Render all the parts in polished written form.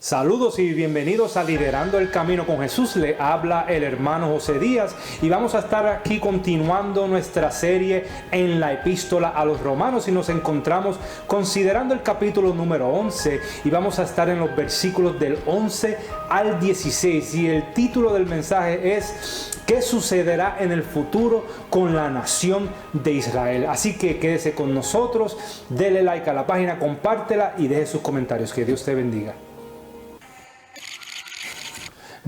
Saludos y bienvenidos a Liderando el Camino con Jesús. Le habla el hermano José Díaz y vamos a estar aquí continuando nuestra serie en la epístola a los romanos y nos encontramos considerando el capítulo número 11 y vamos a estar en los versículos del 11 al 16 y el título del mensaje es ¿qué sucederá en el futuro con la nación de Israel? Así que quédese con nosotros, dele like a la página, compártela y deje sus comentarios. Que Dios te bendiga.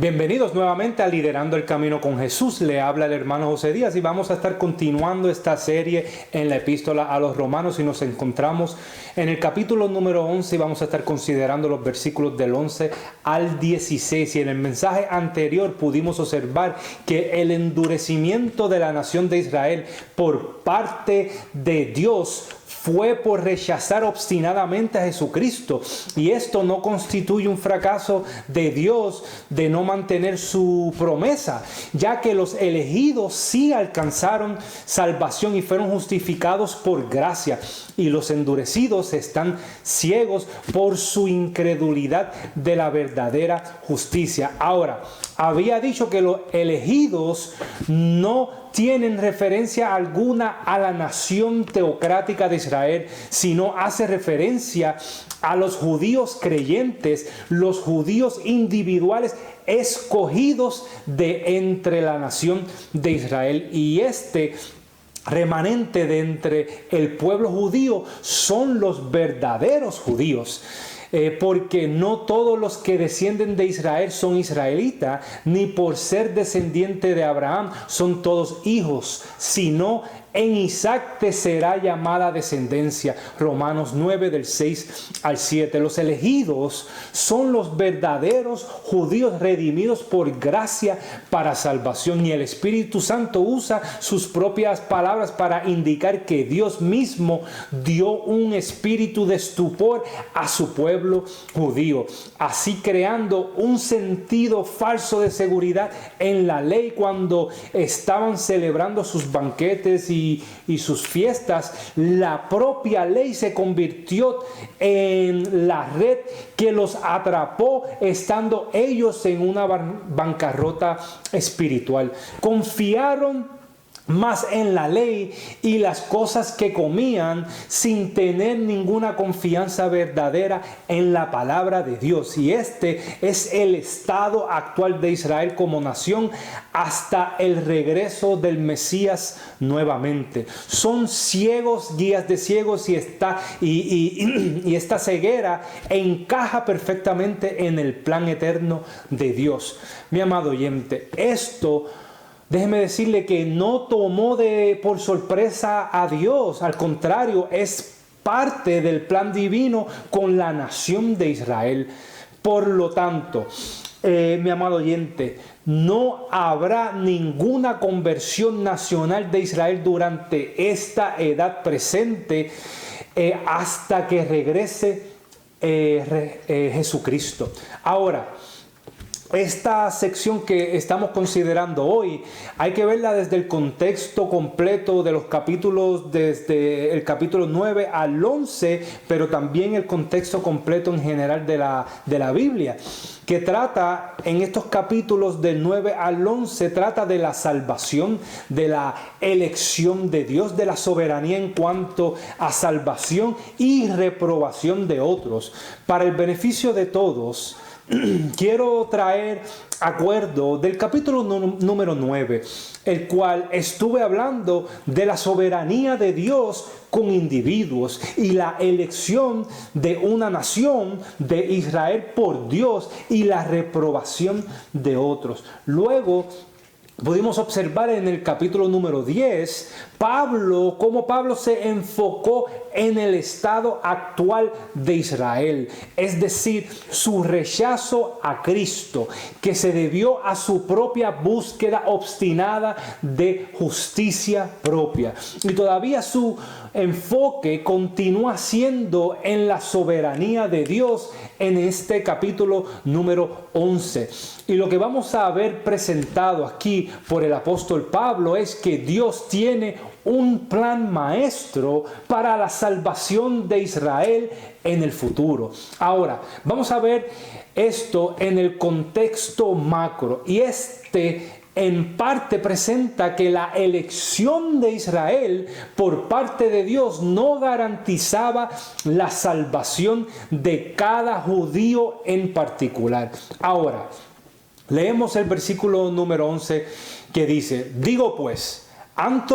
Bienvenidos nuevamente a Liderando el Camino con Jesús. Le habla el hermano José Díaz y vamos a estar continuando esta serie en la epístola a los romanos y nos encontramos en el capítulo número 11 y vamos a estar considerando los versículos del 11 al 16. Y en el mensaje anterior pudimos observar que el endurecimiento de la nación de Israel por parte de Dios fue por rechazar obstinadamente a Jesucristo. Y esto no constituye un fracaso de Dios de no mantener su promesa, ya que los elegidos sí alcanzaron salvación y fueron justificados por gracia. Y los endurecidos están ciegos por su incredulidad de la verdadera justicia. Ahora, había dicho que los elegidos no tienen referencia alguna a la nación teocrática de Israel, sino hace referencia a los judíos creyentes, los judíos individuales escogidos de entre la nación de Israel. Y este remanente de entre el pueblo judío son los verdaderos judíos. Porque no todos los que descienden de Israel son israelitas, ni por ser descendiente de Abraham son todos hijos, sino en Isaac te será llamada descendencia. Romanos 9 del 6 al 7. Los elegidos son los verdaderos judíos redimidos por gracia para salvación. Y el Espíritu Santo usa sus propias palabras para indicar que Dios mismo dio un espíritu de estupor a su pueblo judío, así creando un sentido falso de seguridad en la ley cuando estaban celebrando sus banquetes y sus fiestas. La propia ley se convirtió en la red que los atrapó estando ellos en una bancarrota espiritual. Confiaron más en la ley y las cosas que comían sin tener ninguna confianza verdadera en la palabra de Dios. Y este es el estado actual de Israel como nación hasta el regreso del Mesías nuevamente. Son ciegos, guías de ciegos, y esta ceguera encaja perfectamente en el plan eterno de Dios. Mi amado oyente, déjeme decirle que no tomó por sorpresa a Dios. Al contrario, es parte del plan divino con la nación de Israel. Por lo tanto, mi amado oyente, no habrá ninguna conversión nacional de Israel durante esta edad presente hasta que regrese Jesucristo. Ahora, esta sección que estamos considerando hoy hay que verla desde el contexto completo de los capítulos, desde el capítulo 9 al 11, pero también el contexto completo en general de la Biblia, que trata en estos capítulos del 9 al 11, trata de la salvación, de la elección de Dios, de la soberanía en cuanto a salvación y reprobación de otros. Para el beneficio de todos, quiero traer acuerdo del capítulo número 9, el cual estuve hablando de la soberanía de Dios con individuos y la elección de una nación de Israel por Dios y la reprobación de otros. Luego pudimos observar en el capítulo número 10, cómo Pablo se enfocó en el estado actual de Israel, es decir, su rechazo a Cristo, que se debió a su propia búsqueda obstinada de justicia propia. Y todavía su enfoque continúa siendo en la soberanía de Dios en este capítulo número 11. Y lo que vamos a ver presentado aquí por el apóstol Pablo es que Dios tiene un plan maestro para la salvación de Israel en el futuro. Ahora, vamos a ver esto en el contexto macro, y en parte presenta que la elección de Israel por parte de Dios no garantizaba la salvación de cada judío en particular. Ahora, leemos el versículo número 11 que dice: digo pues, ¿han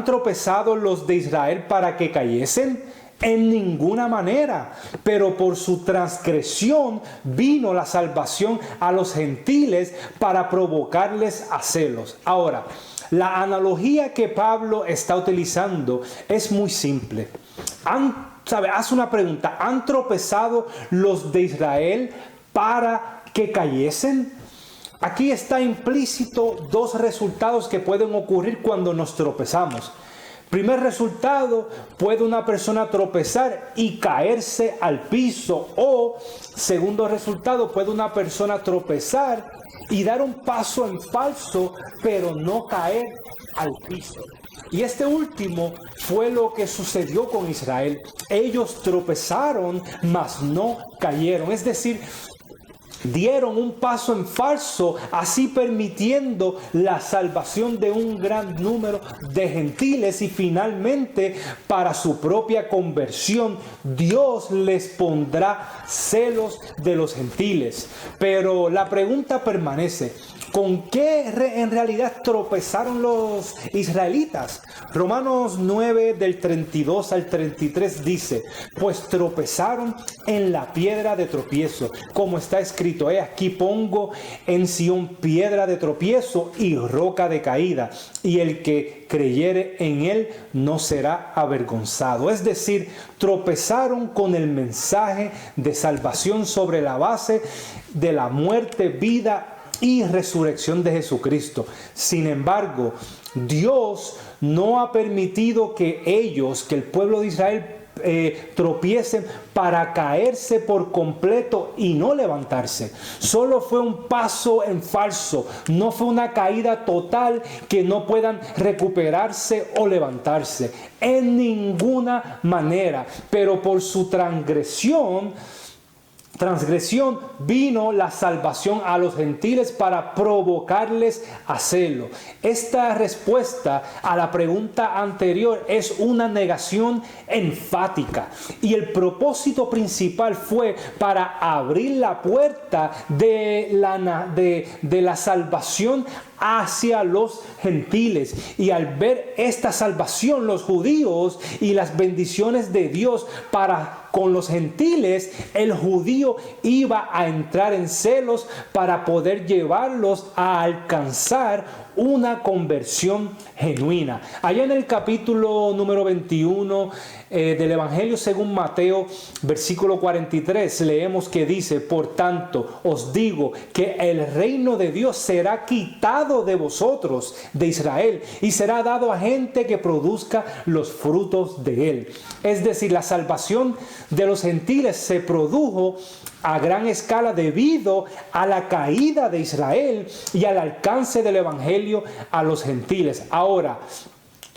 tropezado los de Israel para que cayesen? En ninguna manera, pero por su transgresión vino la salvación a los gentiles para provocarles a celos. Ahora, la analogía que Pablo está utilizando es muy simple. Haz una pregunta: ¿han tropezado los de Israel para que cayesen? Aquí está implícito dos resultados que pueden ocurrir cuando nos tropezamos. Primer resultado, puede una persona tropezar y caerse al piso, o segundo resultado, puede una persona tropezar y dar un paso en falso, pero no caer al piso. Y este último fue lo que sucedió con Israel. Ellos tropezaron, mas no cayeron. Es decir, dieron un paso en falso, así permitiendo la salvación de un gran número de gentiles, y finalmente, para su propia conversión, Dios les pondrá celos de los gentiles. Pero la pregunta permanece: ¿con qué en realidad tropezaron los israelitas? Romanos 9 del 32 al 33 dice: pues tropezaron en la piedra de tropiezo, como está escrito: he aquí pongo en Sión piedra de tropiezo y roca de caída, y el que creyere en él no será avergonzado. Es decir, tropezaron con el mensaje de salvación sobre la base de la muerte, vida y resurrección de Jesucristo. Sin embargo, Dios no ha permitido que el pueblo de Israel, tropiecen para caerse por completo y no levantarse. Solo fue un paso en falso, no fue una caída total que no puedan recuperarse o levantarse en ninguna manera. Pero por su transgresión vino la salvación a los gentiles para provocarles a celo. Esta respuesta a la pregunta anterior es una negación enfática, y el propósito principal fue para abrir la puerta de la salvación hacia los gentiles. Y al ver esta salvación, los judíos y las bendiciones de Dios para con los gentiles, el judío iba a entrar en celos para poder llevarlos a alcanzar una conversión genuina. Allá en el capítulo número 21 del Evangelio según Mateo, versículo 43, leemos que dice: por tanto, os digo que el reino de Dios será quitado de vosotros, de Israel, y será dado a gente que produzca los frutos de él. Es decir, la salvación de los gentiles se produjo a gran escala debido a la caída de Israel y al alcance del evangelio a los gentiles. Ahora,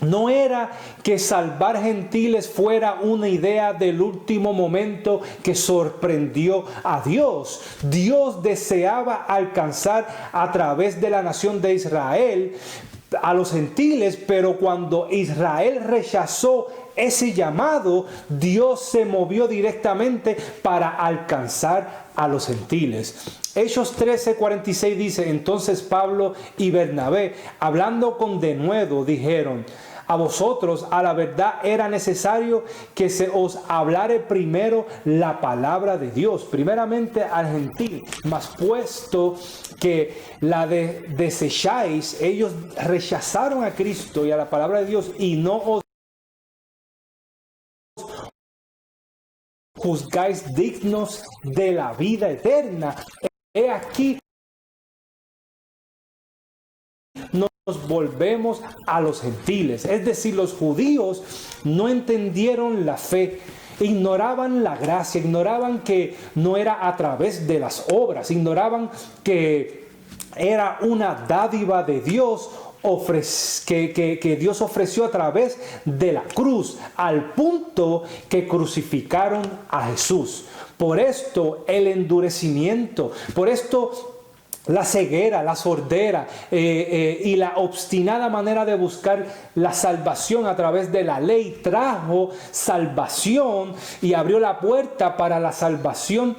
no era que salvar gentiles fuera una idea del último momento que sorprendió a Dios. Dios deseaba alcanzar a través de la nación de Israel a los gentiles, pero cuando Israel rechazó ese llamado, Dios se movió directamente para alcanzar a los gentiles. Hechos 13:46 dice: entonces Pablo y Bernabé, hablando con denuedo, dijeron: a vosotros a la verdad era necesario que se os hablare primero la palabra de Dios, primeramente al gentil, mas puesto que la desecháis, ellos rechazaron a Cristo y a la palabra de Dios, y no os juzgáis dignos de la vida eterna. He aquí nos volvemos a los gentiles. Es decir, los judíos no entendieron la fe, ignoraban la gracia, ignoraban que no era a través de las obras, ignoraban que era una dádiva de Dios que Dios ofreció a través de la cruz, al punto que crucificaron a Jesús. Por esto el endurecimiento, por esto la ceguera, la sordera y la obstinada manera de buscar la salvación a través de la ley trajo salvación y abrió la puerta para la salvación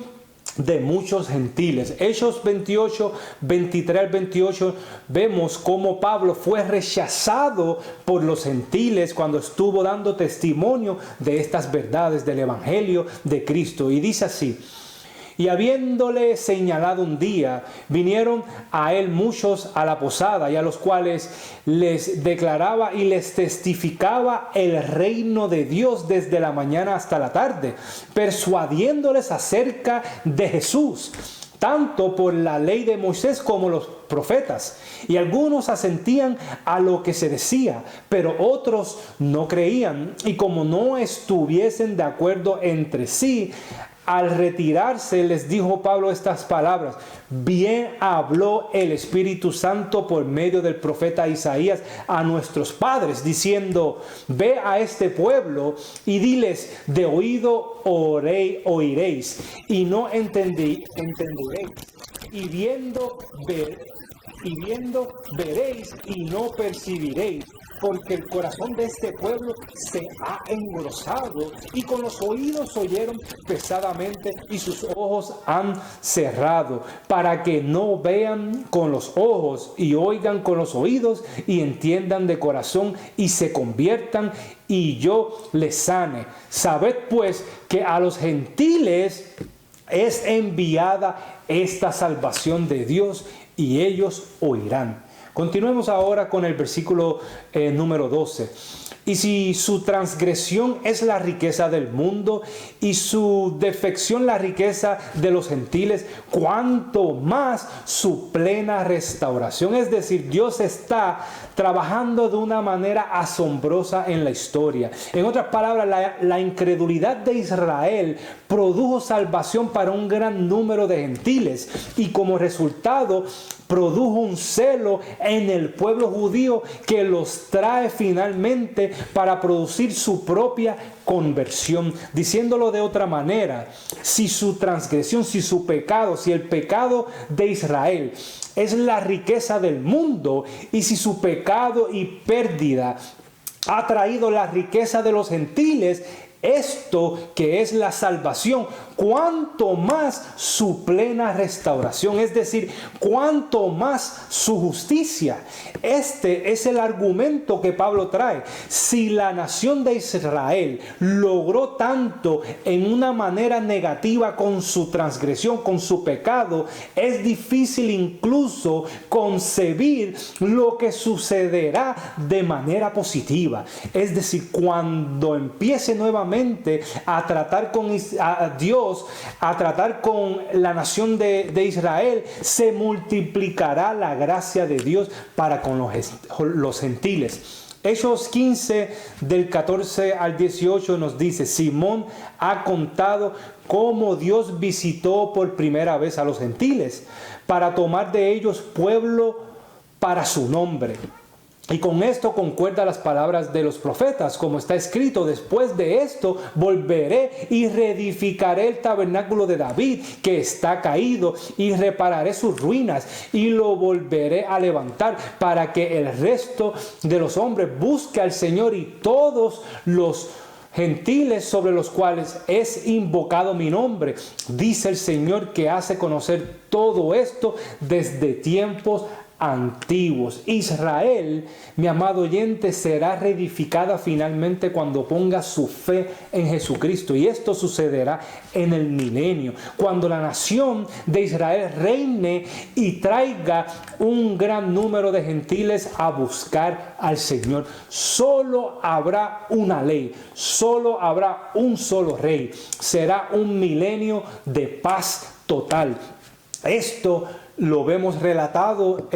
de muchos gentiles. Hechos 28, 23 al 28, vemos cómo Pablo fue rechazado por los gentiles cuando estuvo dando testimonio de estas verdades del Evangelio de Cristo. Y dice así: y habiéndole señalado un día, vinieron a él muchos a la posada, y a los cuales les declaraba y les testificaba el reino de Dios desde la mañana hasta la tarde, persuadiéndoles acerca de Jesús, tanto por la ley de Moisés como los profetas. Y algunos asentían a lo que se decía, pero otros no creían, y como no estuviesen de acuerdo entre sí, al retirarse les dijo Pablo estas palabras: bien habló el Espíritu Santo por medio del profeta Isaías a nuestros padres, diciendo: ve a este pueblo y diles, de oído oiréis y no entenderéis, y viendo veréis y no percibiréis, porque el corazón de este pueblo se ha engrosado, y con los oídos oyeron pesadamente, y sus ojos han cerrado, para que no vean con los ojos, y oigan con los oídos, y entiendan de corazón, y se conviertan, y yo les sane. Sabed pues que a los gentiles es enviada esta salvación de Dios, y ellos oirán. Continuemos ahora con el versículo número 12. Y si su transgresión es la riqueza del mundo y su defección la riqueza de los gentiles, cuánto más su plena restauración. Es decir, Dios está trabajando de una manera asombrosa en la historia. En otras palabras, la incredulidad de Israel produjo salvación para un gran número de gentiles, y como resultado produjo un celo en el pueblo judío que los trae finalmente para producir su propia conversión. Diciéndolo de otra manera, si su transgresión, si su pecado, si el pecado de Israel es la riqueza del mundo, y si su pecado y pérdida ha traído la riqueza de los gentiles, esto que es la salvación, cuanto más su plena restauración, es decir, cuanto más su justicia. Este es el argumento que Pablo trae. Si la nación de Israel logró tanto en una manera negativa con su transgresión, con su pecado, es difícil incluso concebir lo que sucederá de manera positiva. Es decir, cuando empiece nuevamente a tratar con Dios, a tratar con la nación de Israel, se multiplicará la gracia de Dios para con los gentiles. Hechos 15 del 14 al 18 nos dice: Simón ha contado cómo Dios visitó por primera vez a los gentiles para tomar de ellos pueblo para su nombre. Y con esto concuerda las palabras de los profetas, como está escrito: después de esto volveré y reedificaré el tabernáculo de David, que está caído, y repararé sus ruinas, y lo volveré a levantar, para que el resto de los hombres busque al Señor, y todos los gentiles sobre los cuales es invocado mi nombre, dice el Señor, que hace conocer todo esto desde tiempos antiguos. Israel, mi amado oyente, será reedificada finalmente cuando ponga su fe en Jesucristo, y esto sucederá en el milenio, cuando la nación de Israel reine y traiga un gran número de gentiles a buscar al Señor. Solo habrá una ley, solo habrá un solo rey. Será un milenio de paz total. Esto Lo vemos relatado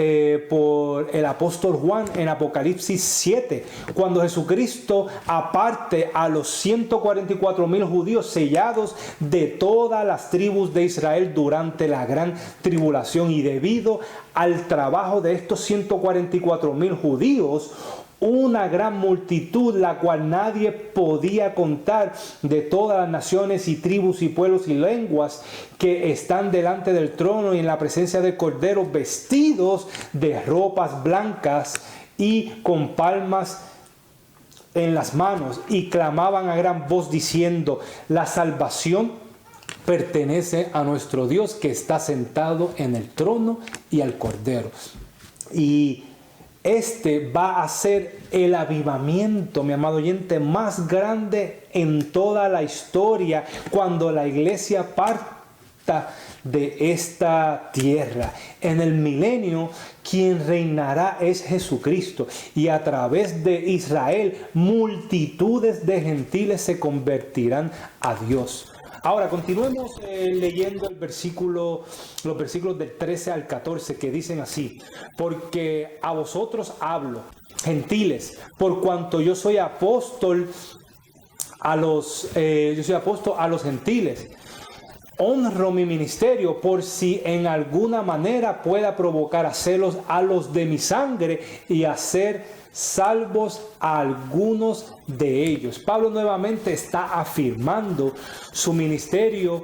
por el apóstol Juan en Apocalipsis 7, cuando Jesucristo aparte a los 144,000 judíos sellados de todas las tribus de Israel durante la gran tribulación, y debido al trabajo de estos 144,000 judíos, una gran multitud, la cual nadie podía contar, de todas las naciones y tribus y pueblos y lenguas, que están delante del trono y en la presencia del Cordero, vestidos de ropas blancas y con palmas en las manos, y clamaban a gran voz diciendo: la salvación pertenece a nuestro Dios, que está sentado en el trono, y al Cordero. Y este va a ser el avivamiento, mi amado oyente, más grande en toda la historia, cuando la iglesia parta de esta tierra. En el milenio, quien reinará es Jesucristo, y a través de Israel multitudes de gentiles se convertirán a Dios. Ahora, continuemos leyendo los versículos del 13 al 14, que dicen así: porque a vosotros hablo, gentiles, por cuanto yo soy apóstol a los gentiles. Honro mi ministerio, por si en alguna manera pueda provocar a celos a los de mi sangre y hacer salvos a algunos de ellos. Pablo nuevamente está afirmando su ministerio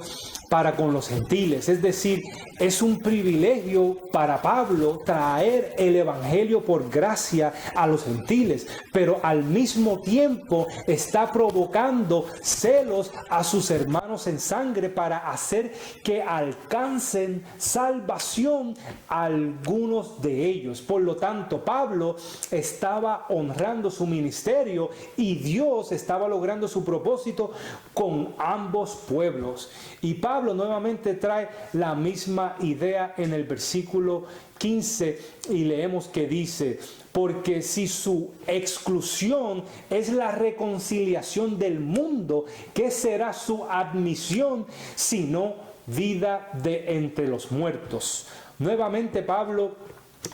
para con los gentiles, es decir, es un privilegio para Pablo traer el evangelio por gracia a los gentiles, pero al mismo tiempo está provocando celos a sus hermanos en sangre para hacer que alcancen salvación a algunos de ellos. Por lo tanto, Pablo estaba honrando su ministerio y Dios estaba logrando su propósito con ambos pueblos. Y Pablo nuevamente trae la misma idea en el versículo 15 y leemos que dice: porque si su exclusión es la reconciliación del mundo, ¿qué será su admisión sino vida de entre los muertos? Nuevamente Pablo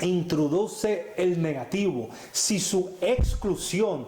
introduce el negativo. Si su exclusión,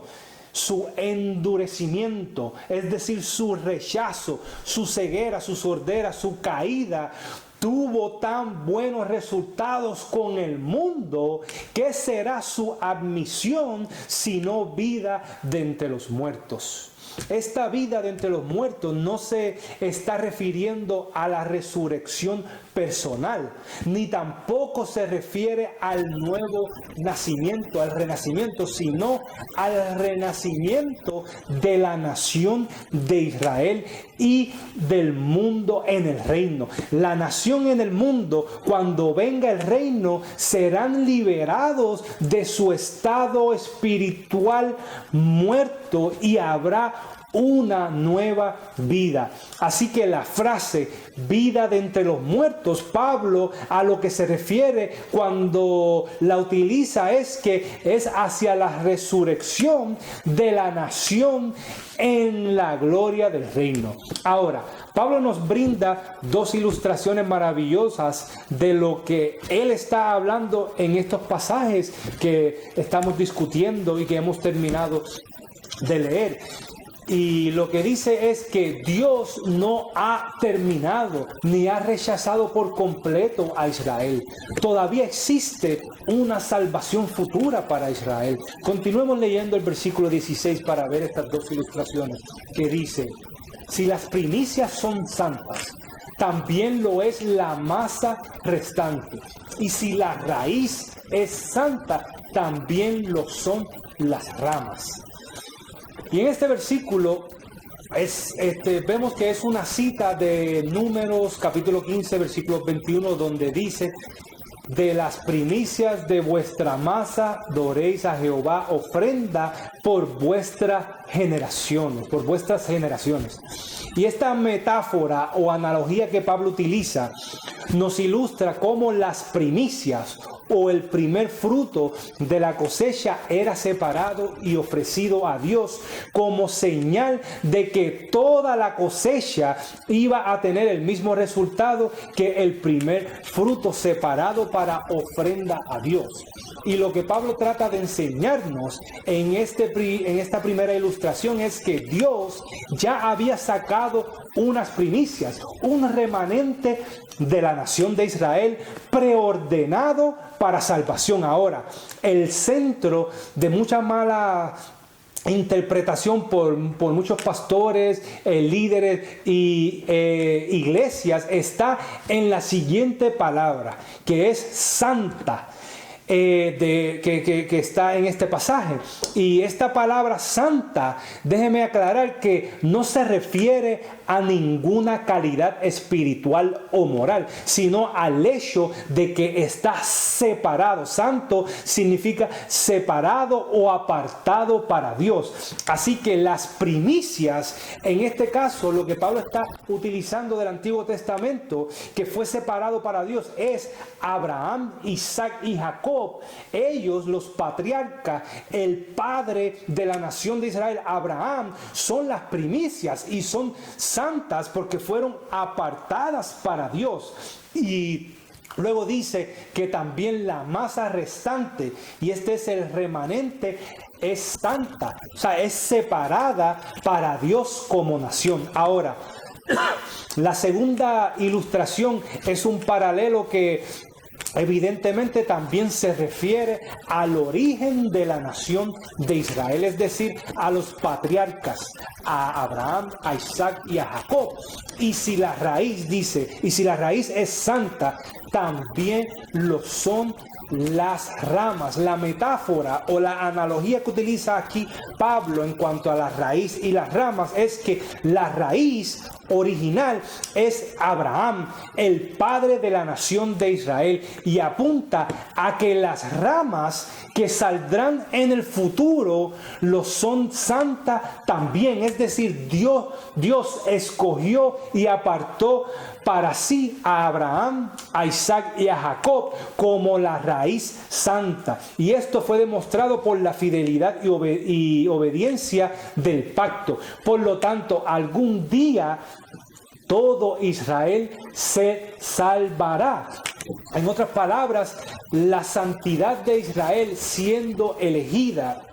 su endurecimiento, es decir, su rechazo, su ceguera, su sordera, su caída, tuvo tan buenos resultados con el mundo, ¿qué será su admisión sino vida de entre los muertos? Esta vida de entre los muertos no se está refiriendo a la resurrección personal, ni tampoco se refiere al nuevo nacimiento, al renacimiento, sino al renacimiento de la nación de Israel y del mundo en el reino. La nación en el mundo, cuando venga el reino, serán liberados de su estado espiritual muerto y habrá una nueva vida. Así que la frase vida de entre los muertos, Pablo a lo que se refiere cuando la utiliza es que es hacia la resurrección de la nación en la gloria del reino. Ahora, Pablo nos brinda dos ilustraciones maravillosas de lo que él está hablando en estos pasajes que estamos discutiendo y que hemos terminado de leer. Y lo que dice es que Dios no ha terminado ni ha rechazado por completo a Israel. Todavía existe una salvación futura para Israel. Continuemos leyendo el versículo 16 para ver estas dos ilustraciones que dice: si las primicias son santas, también lo es la masa restante. Y si la raíz es santa, también lo son las ramas. Y en este versículo vemos que es una cita de Números capítulo 15 versículo 21, donde dice: de las primicias de vuestra masa doréis a Jehová ofrenda por vuestras generaciones. Y esta metáfora o analogía que Pablo utiliza nos ilustra cómo las primicias o el primer fruto de la cosecha era separado y ofrecido a Dios como señal de que toda la cosecha iba a tener el mismo resultado que el primer fruto separado para ofrenda a Dios. Y lo que Pablo trata de enseñarnos en esta primera ilustración es que Dios ya había sacado unas primicias, un remanente de la nación de Israel preordenado para salvación. Ahora, el centro de mucha mala interpretación por muchos pastores, líderes y iglesias está en la siguiente palabra, que es santa. Que está en este pasaje. Y esta palabra santa, déjeme aclarar que no se refiere a ninguna calidad espiritual o moral, sino al hecho de que está separado. Santo significa separado o apartado para Dios. Así que las primicias, en este caso, lo que Pablo está utilizando del Antiguo Testamento, que fue separado para Dios, es Abraham, Isaac y Jacob. Ellos, los patriarcas, el padre de la nación de Israel, Abraham, son las primicias y son santas porque fueron apartadas para Dios. Y luego dice que también la masa restante, y este es el remanente, es santa, o sea, es separada para Dios como nación. Ahora, la segunda ilustración es un paralelo que evidentemente también se refiere al origen de la nación de Israel, es decir, a los patriarcas, a Abraham, a Isaac y a Jacob. Y si la raíz dice, y si la raíz es santa, también lo son las ramas. La metáfora o la analogía que utiliza aquí Pablo en cuanto a la raíz y las ramas es que la raíz original es Abraham, el padre de la nación de Israel, y apunta a que las ramas que saldrán en el futuro lo son santas también. Es decir, Dios escogió y apartó para sí a Abraham, a Isaac y a Jacob como la raíz santa. Y esto fue demostrado por la fidelidad y obediencia del pacto. Por lo tanto, algún día todo Israel se salvará. En otras palabras, la santidad de Israel siendo elegida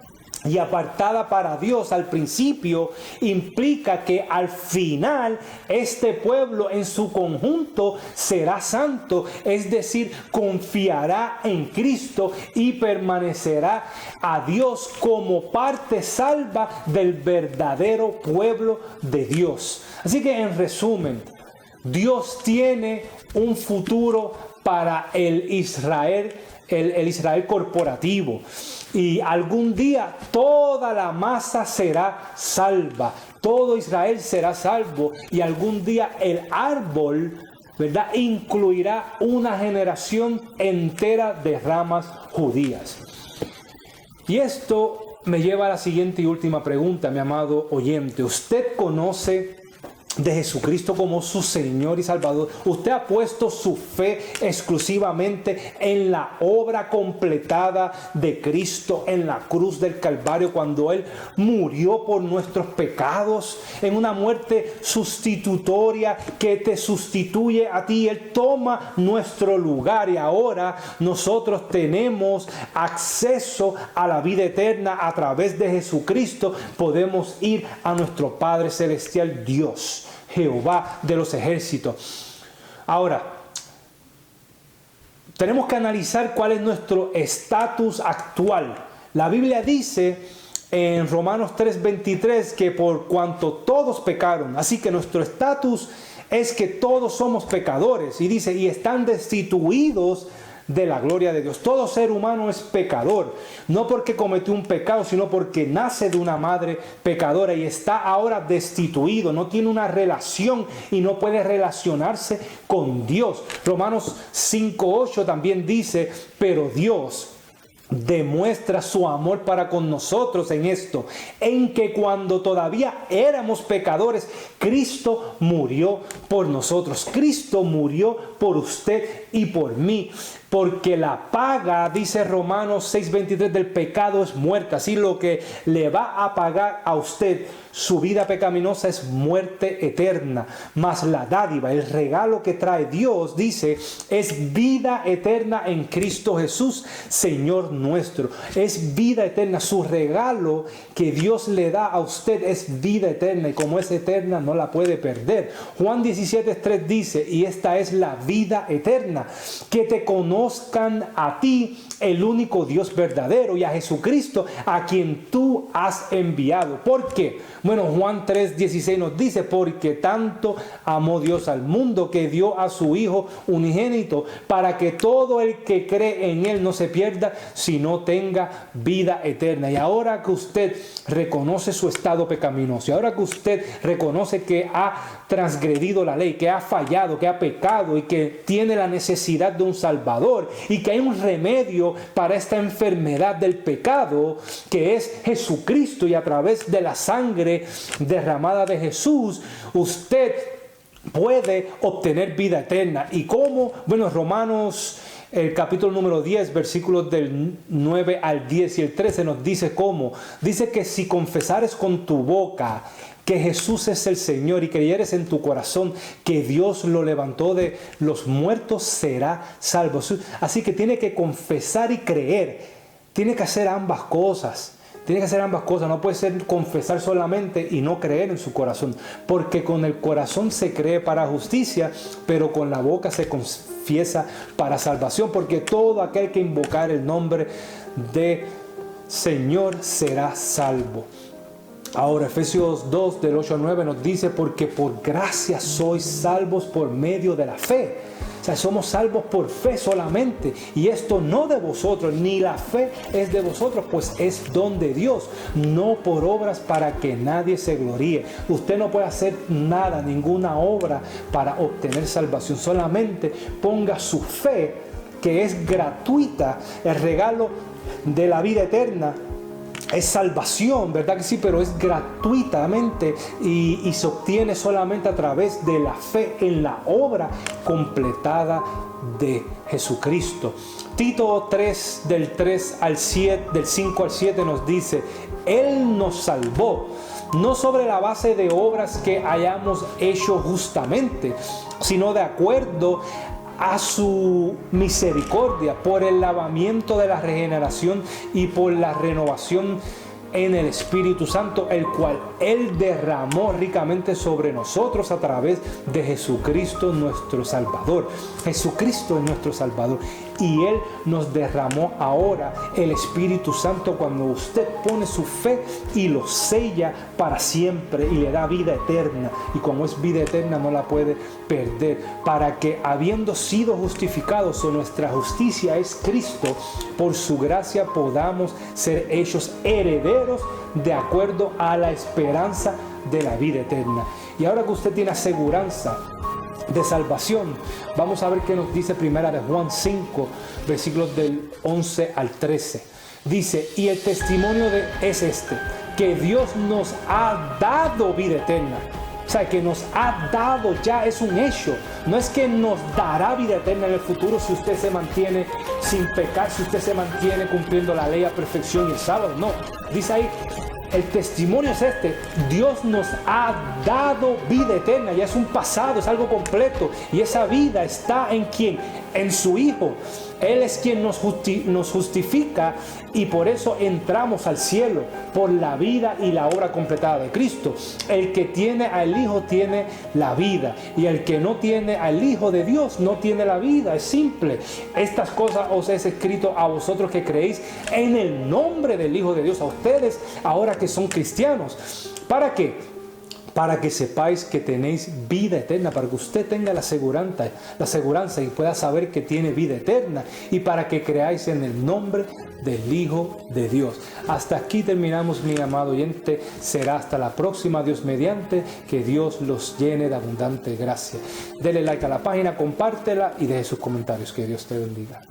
y apartada para Dios al principio implica que al final este pueblo en su conjunto será santo, es decir, confiará en Cristo y permanecerá a Dios como parte salva del verdadero pueblo de Dios. Así que en resumen, Dios tiene un futuro para el Israel corporativo. Y algún día toda la masa será salva, todo Israel será salvo, y algún día el árbol, ¿verdad?, incluirá una generación entera de ramas judías. Y esto me lleva a la siguiente y última pregunta, mi amado oyente. ¿Usted conoce de Jesucristo como su Señor y Salvador? ¿Usted ha puesto su fe exclusivamente en la obra completada de Cristo en la cruz del Calvario, cuando Él murió por nuestros pecados, en una muerte sustitutoria que te sustituye a ti? Él toma nuestro lugar y ahora nosotros tenemos acceso a la vida eterna a través de Jesucristo. Podemos ir a nuestro Padre Celestial, Dios, Jehová de los ejércitos. Ahora, tenemos que analizar cuál es nuestro estatus actual. La Biblia dice en Romanos 3:23 que por cuanto todos pecaron, así que nuestro estatus es que todos somos pecadores. Y dice, y están destituidos de la gloria de Dios. Todo ser humano es pecador, no porque cometió un pecado, sino porque nace de una madre pecadora y está ahora destituido, no tiene una relación y no puede relacionarse con Dios. Romanos 5:8 también dice, pero Dios demuestra su amor para con nosotros en esto, en que cuando todavía éramos pecadores, Cristo murió por nosotros. Cristo murió por usted y por mí. porque la paga, dice Romanos 6:23, del pecado es muerte. Así lo que le va a pagar a usted su vida pecaminosa es muerte eterna. Mas la dádiva, el regalo que trae Dios, dice, es vida eterna en Cristo Jesús, Señor nuestro. Es vida eterna. Su regalo que Dios le da a usted es vida eterna. Y como es eterna, no la puede perder. Juan 17:3 dice, y esta es la vida eterna, que te conozcan a ti, el único Dios verdadero, y a Jesucristo, a quien tú has enviado. ¿Por qué? Bueno, Juan 3:16 nos dice, porque tanto amó Dios al mundo que dio a su Hijo unigénito, para que todo el que cree en Él no se pierda, sino tenga vida eterna. Y ahora que usted reconoce su estado pecaminoso, y ahora que usted reconoce que ha transgredido la ley, que ha fallado, que ha pecado y que tiene la necesidad de un Salvador, y que hay un remedio para esta enfermedad del pecado, que es Jesucristo, y a través de la sangre derramada de Jesús, usted puede obtener vida eterna. ¿Y cómo? Bueno, Romanos, el capítulo número 10, versículos del 9 al 10 y el 13 nos dice cómo. Dice que si confesares con tu boca que Jesús es el Señor y creyeres en tu corazón que Dios lo levantó de los muertos, será salvo. Así que tiene que confesar y creer. Tiene que hacer ambas cosas. Tiene que hacer ambas cosas. No puede ser confesar solamente y no creer en su corazón. Porque con el corazón se cree para justicia, pero con la boca se confiesa para salvación. Porque todo aquel que invocar el nombre de Señor será salvo. Ahora, Efesios 2, del 8 al 9 nos dice, porque por gracia sois salvos por medio de la fe. O sea, somos salvos por fe solamente. Y esto no de vosotros, ni la fe es de vosotros, pues es don de Dios, no por obras para que nadie se gloríe. Usted no puede hacer nada, ninguna obra para obtener salvación. Solamente ponga su fe, que es gratuita, el regalo de la vida eterna. Es salvación, ¿verdad que sí? Pero es gratuitamente y se obtiene solamente a través de la fe en la obra completada de Jesucristo. Tito 3, del 3 al 7, del 5 al 7 nos dice, Él nos salvó, no sobre la base de obras que hayamos hecho justamente, sino de acuerdo a su misericordia, por el lavamiento de la regeneración y por la renovación en el Espíritu Santo, el cual Él derramó ricamente sobre nosotros a través de Jesucristo nuestro Salvador. Jesucristo es nuestro Salvador y Él nos derramó ahora el Espíritu Santo cuando usted pone su fe y lo sella para siempre y le da vida eterna. Y como es vida eterna no la puede perder, para que habiendo sido justificados, o nuestra justicia es Cristo, por su gracia podamos ser hechos herederos de acuerdo a la esperanza de la vida eterna. Y ahora que usted tiene aseguranza de salvación, vamos a ver qué nos dice primera de Juan 5, versículos del 11 al 13. Dice, y el testimonio es este, que Dios nos ha dado vida eterna. O sea, que nos ha dado, ya es un hecho. No es que nos dará vida eterna en el futuro si usted se mantiene sin pecar, si usted se mantiene cumpliendo la ley a perfección y el sábado. No, dice ahí, el testimonio es este, Dios nos ha dado vida eterna, ya es un pasado, es algo completo. Y esa vida está en ¿quién? En su Hijo. Él es quien nos justifica y por eso entramos al cielo, por la vida y la obra completada de Cristo. El que tiene al Hijo tiene la vida, y el que no tiene al Hijo de Dios no tiene la vida. Es simple. Estas cosas os he escrito a vosotros que creéis en el nombre del Hijo de Dios, a ustedes ahora que son cristianos. ¿Para qué? Para que sepáis que tenéis vida eterna, para que usted tenga la aseguranza y pueda saber que tiene vida eterna, y para que creáis en el nombre del Hijo de Dios. Hasta aquí terminamos, mi amado oyente. Será hasta la próxima, Dios mediante. Que Dios los llene de abundante gracia. Dele like a la página, compártela y deje sus comentarios. Que Dios te bendiga.